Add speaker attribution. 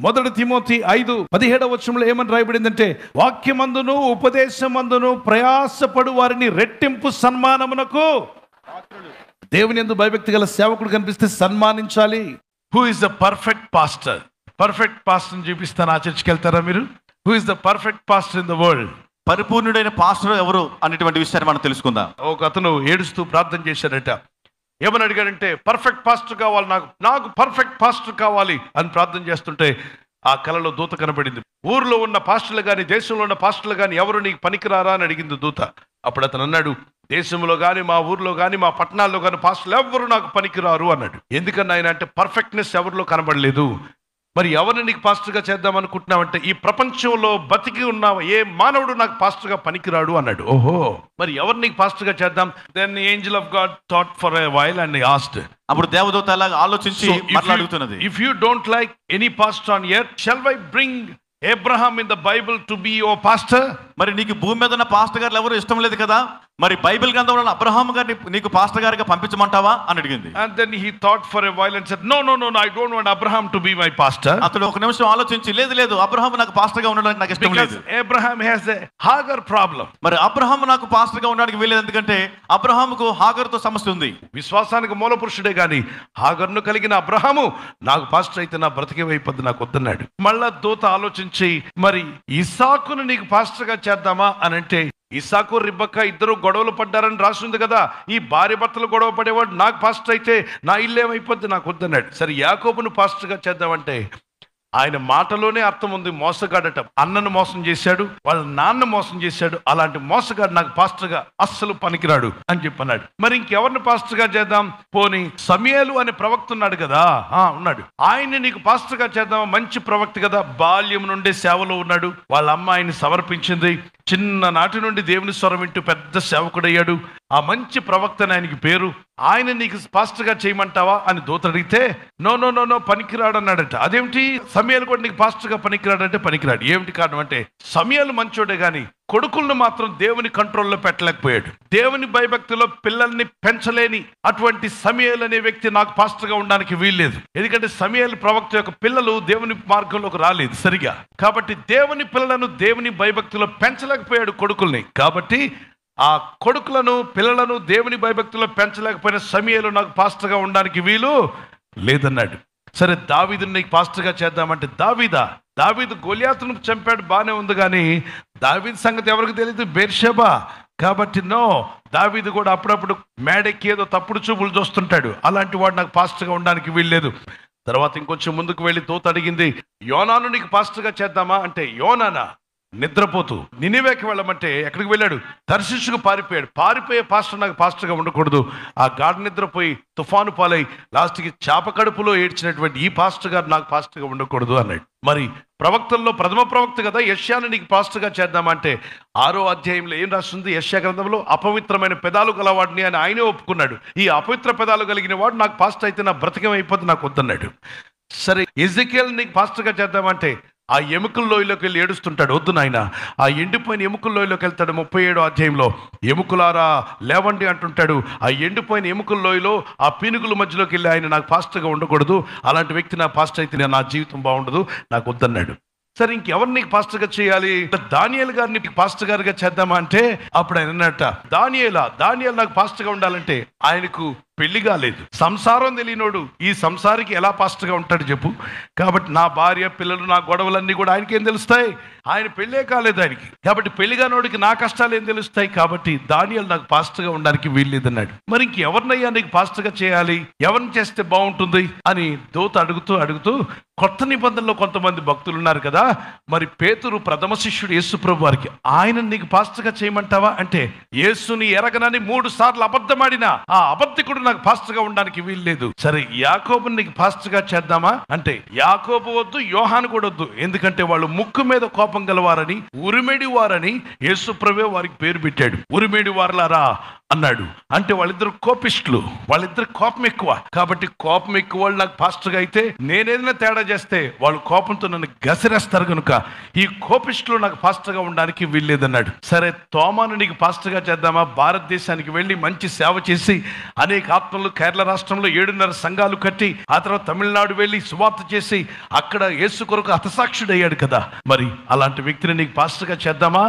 Speaker 1: మొదటి తిమోతి 5:17 ఏమని రాయబడిందంటే, వాక్యమందును ఉపదేశమందును ప్రయాసపడు వారిని రెట్టింపు సన్మానమునకు, దేవుని యందు భయభక్తి గల సేవకుడు కనిపిస్తే సన్మానించాలి. Who is the perfect pastor? Perfect pastor చూపిస్తాను, ఆ చర్చికి వెళ్తారా మీరు? Who is the perfect pastor in the world?
Speaker 2: పరిపూర్ణుడైన పాస్టర్ ఎవరు అనేటువంటి విషయాన్ని మనం తెలుసుకుందాం.
Speaker 1: ఒక అతను ఏడుస్తూ ప్రార్థన చేశాడట. ఏమని అడిగాడంటే, పర్ఫెక్ట్ పాస్టర్ కావాలి, నాకు పర్ఫెక్ట్ పాస్టర్ కావాలి అని ప్రార్థన చేస్తుంటే ఆ కలలో దూత కనబడింది. ఊర్లో ఉన్న పాస్టర్లు కానీ దేశంలో ఉన్న పాస్టర్లు కానీ ఎవరు నీకు పనికిరారా అని అడిగింది దూత. అప్పుడు అతను అన్నాడు, దేశంలో కానీ మా ఊర్లో కానీ మా పట్టణాల్లో కానీ పాస్టర్లు ఎవరు నాకు పనికిరారు అన్నాడు. ఎందుకన్నా ఆయన అంటే పర్ఫెక్ట్నెస్ ఎవరిలో కనబడలేదు. మరి ఎవరిని నీకు పాస్టర్గా చేద్దాం అనుకుంటున్నావంటే, ఈ ప్రపంచంలో బతికి ఉన్న ఏ మానవుడు నాకు పాస్టర్గా పనికిరాడు అన్నాడు. ఓహో, మరి ఎవరిని నీకు పాస్టర్గా చేద్దాం? Then angel of God thought for a while and asked.
Speaker 2: అప్పుడు దేవదూత అలాగా ఆలోచించి మాట్లాడుతున్నది,
Speaker 1: if you don't like any pastor on earth, shall I bring Abraham in the Bible to be your pastor? మరి నీకు భూమి మీద ఉన్న పాస్టర్ గారు ఎవరు ఇష్టం లేదు కదా, మరి బైబిల్ గ్రంథంలో అబ్రహాం గారిని నీకు పాస్టర్ గారిగా పంపించమంటావా అని అడిగింది. And then he thought for a while and said, no, I don't want Abraham to be my pastor.
Speaker 2: అతడు ఒక నిమిషం ఆలోచించి, లేదు అబ్రహాం నాకు పాస్టర్ గా ఉండడానికి నాకు ఇష్టం లేదు.
Speaker 1: Because Abraham has a Hagar problem.
Speaker 2: మరి అబ్రహాం నాకు పాస్టర్ గా ఉండడానికి వీలేదు, ఎందుకంటే అబ్రహాముకు హాగర్తో సమస్య ఉంది.
Speaker 1: విశ్వాసానికి మూల పురుషుడే గాని హాగర్ను కలిగిన అబ్రహాము నాకు పాస్టర్ అయితే నా బ్రతికే అయిపోద్ది, నాకు వద్దన్నాడు. మళ్ళా దూత ఆలోచించి, మరి ఇస్సాకును నీకు పాస్టర్ గా చేద్దామా అని అంటే, ఇస్సాకు రిబక్క ఇద్దరు గొడవలు పడ్డారని రాసింది కదా, ఈ భార్య భర్తలు గొడవ పడేవాడు నాకు పాస్టర్ అయితే నా ఇల్లు ఏమైపోద్ది, నాకు వద్దన్నాడు. సరే యాకోబును పాస్టర్గా చేద్దామంటే, ఆయన మాటలోనే అర్థం ఉంది, మోసగాడట. అన్నను మోసం చేశాడు, వాళ్ళ నాన్న మోసం చేశాడు, అలాంటి మోసగాడు నాకు పాస్టర్గా అస్సలు పనికిరాడు అని చెప్పన్నాడు. మరి ఇంకెవరిని పాస్టర్గా చేద్దాం? పోనీ సమూయేలు అనే ప్రవక్త ఉన్నాడు కదా, ఉన్నాడు, ఆయన్ని నీకు పాస్టర్గా చేద్దాం, మంచి ప్రవక్త కదా, బాల్యం నుండే సేవలో ఉన్నాడు, వాళ్ళ అమ్మ ఆయన్ని సమర్పించింది, చిన్ననాటి నుండి దేవుని స్వరం వింటూ పెద్ద సేవకుడయ్యాడు, ఆ మంచి ప్రవక్తని ఆయనకి పేరు, ఆయన నీకు పాస్టర్గా చేయమంటావా అని దూత అడిగితే, నో పనికిరాడు అన్నాడట. అదేమిటి, సమూయేలు కూడా నీకు పాస్టర్గా పనికిరాడంటే పనికిరాడు. ఏమిటి కారణం అంటే, సమూయేలు మంచోడే గాని కొడుకులను మాత్రం దేవుని కంట్రోల్లో పెట్టలేకపోయాడు. దేవుని భయభక్తిలో పిల్లల్ని పెంచలేని అటువంటి సమూయేలు అనే వ్యక్తి నాకు పాస్టర్గా ఉండడానికి వీల్లేదు. ఎందుకంటే సమూయేలు ప్రవక్త యొక్క పిల్లలు దేవుని మార్గంలోకి రాలేదు సరిగా. కాబట్టి దేవుని పిల్లలను దేవుని భయభక్తిలో పెంచలేకపోయాడు కొడుకుల్ని. కాబట్టి ఆ కొడుకులను పిల్లలను దేవుని భయభక్తిలో పెంచలేకపోయిన సమూయేలు నాకు పాస్టర్గా ఉండడానికి వీలు లేదన్నాడు. సరే దావీదుని నీకు పాస్టర్గా చేద్దామంటే, దావీదు గొలియాతును చంపాడు, బాగానే ఉంది, కానీ దావీదు సంగతి ఎవరికి తెలియదు, బెర్షెబా. కాబట్టి దావీదు కూడా అప్పుడప్పుడు మేడెక్కి ఏదో తప్పుడు చూపులు చూస్తుంటాడు, అలాంటి వాడు నాకు పాస్టర్గా ఉండడానికి వీల్లేదు. తర్వాత ఇంకొంచెం ముందుకు వెళ్ళి దూత అడిగింది, యోనాను నీకు పాస్టర్గా చేద్దామా అంటే, యోనానా నిద్రపోతూ నినివేకి వెళ్ళమంటే ఎక్కడికి వెళ్ళాడు? తర్షీషుకు పారిపోయే పాస్టర్ నాకు పాస్టర్గా ఉండకూడదు. ఆ గాఢ నిద్రపోయి తుఫాను పాలై లాస్ట్కి చేప కడుపులో ఏడ్చినటువంటి ఈ పాస్టర్ గారు నాకు పాస్టర్గా ఉండకూడదు అన్నాడు. మరి ప్రవక్తల్లో ప్రథమ ప్రవక్త కదా, యెషయాను నీకు పాస్టర్గా చేద్దామంటే 6వ అధ్యాయంలో ఏం రాస్తుంది? యెషయా గ్రంథంలో అపవిత్రమైన పెదాలు గలవాడిని అని ఆయనే ఒప్పుకున్నాడు. ఈ అపవిత్ర పెదాలు కలిగిన వాడు నాకు పాస్టర్ అయితే నా బ్రతికం అయిపోతే నాకు వద్దన్నాడు. సరే ఎజెకియల్ నీకు పాస్టర్గా చేద్దామంటే, ఆ ఎముకల లోయలోకి వెళ్ళి ఏడుస్తుంటాడు, వద్దు నాయన. ఆ ఎండిపోయిన ఎముకల లోయలోకి వెళ్తాడు. 37వ అధ్యాయంలో ఎముకలారా లేవండి అంటుంటాడు. ఆ ఎండిపోయిన ఎముకల లోయలో ఆ పీనుగుల మధ్యలోకి వెళ్ళి ఆయన నాకు పాస్టర్గా ఉండకూడదు, అలాంటి వ్యక్తి నా పాస్టర్ అయితే నా జీవితం బాగుండదు, నాకు వద్దన్నాడు. సరే ఇంకెవరు నీకు పాస్టర్గా చేయాలి? దానియేలు గారిని పాస్టర్ గారిగా చేద్దామా అంటే, అప్పుడు ఆయన అన్నట్ట, దానియేలు నాకు పాస్టర్గా ఉండాలంటే ఆయనకు పెళ్లి కాలేదు, సంసారం తెలియనోడు, ఈ సంసారికి ఎలా పాస్టర్గా ఉంటాడు చెప్పు? కాబట్టి నా భార్య పిల్లలు నా గొడవలన్నీ కూడా ఆయనకి ఏం తెలుస్తాయి? ఆయన పెళ్ళే కాలేదు ఆయనకి. కాబట్టి పెళ్లిగానోడికి నా కష్టాలు ఏం తెలుస్తాయి? కాబట్టి దానియేలు నాకు పాస్టర్గా ఉండడానికి వీల్లేదన్నాడు. మరి ఇంకెవరినయ్యా నీకు పాస్టర్గా చేయాలి, ఎవరిని చేస్తే బాగుంటుంది అని దూత అడుగుతూ కొత్త నిబంధనలో కొంతమంది భక్తులు ఉన్నారు కదా, మరి పేతురు ప్రథమ శిష్యుడు యేసుప్రభు వారికి, ఆయన నీకు పాస్టర్గా చేయమంటావా అంటే, యేసుని ఎరగనని 3 సార్లు అబద్ధమాడినా ఆ అబద్ధికుడు నాకు పాస్టర్గా ఉండడానికి వీల్లేదు. సరే యాకోబుని నీకు పాస్టర్గా చేద్దామా అంటే, యాకోబు వద్దు, యోహాను కూడా వద్దు, ఎందుకంటే వాళ్ళు ముక్కు మీద కోపం గలవారని, ఉరిమెడి వారని యేసుప్రభువే వారికి పేరు పెట్టాడు. ఉరిమెడి వారలారా, అన్నాడు. అంటే వాళ్ళిద్దరు కోపిష్టులు, వాళ్ళిద్దరు కోపం ఎక్కువ. కాబట్టి కోపం ఎక్కువ వాళ్ళు నాకు పాస్టర్గా అయితే నేనేదైనా తేడా చేస్తే వాళ్ళు కోపంతో నన్ను గసిరేస్తారు కనుక ఈ కోపిష్టులు నాకు పాస్టర్గా ఉండడానికి వీల్లేదన్నాడు. సరే, తోమాను నీకు పాస్టర్గా చేద్దామా? భారతదేశానికి వెళ్ళి మంచి సేవ చేసి అనేక ఆత్మలు కేరళ రాష్ట్రంలో 7.5 సంఘాలు కట్టి ఆ తర్వాత తమిళనాడు వెళ్ళి సువార్త చేసి అక్కడ యేసు కొరకు హతసాక్షుడయ్యాడు కదా. మరి అలాంటి వ్యక్తిని నీకు పాస్టర్గా చేద్దామా?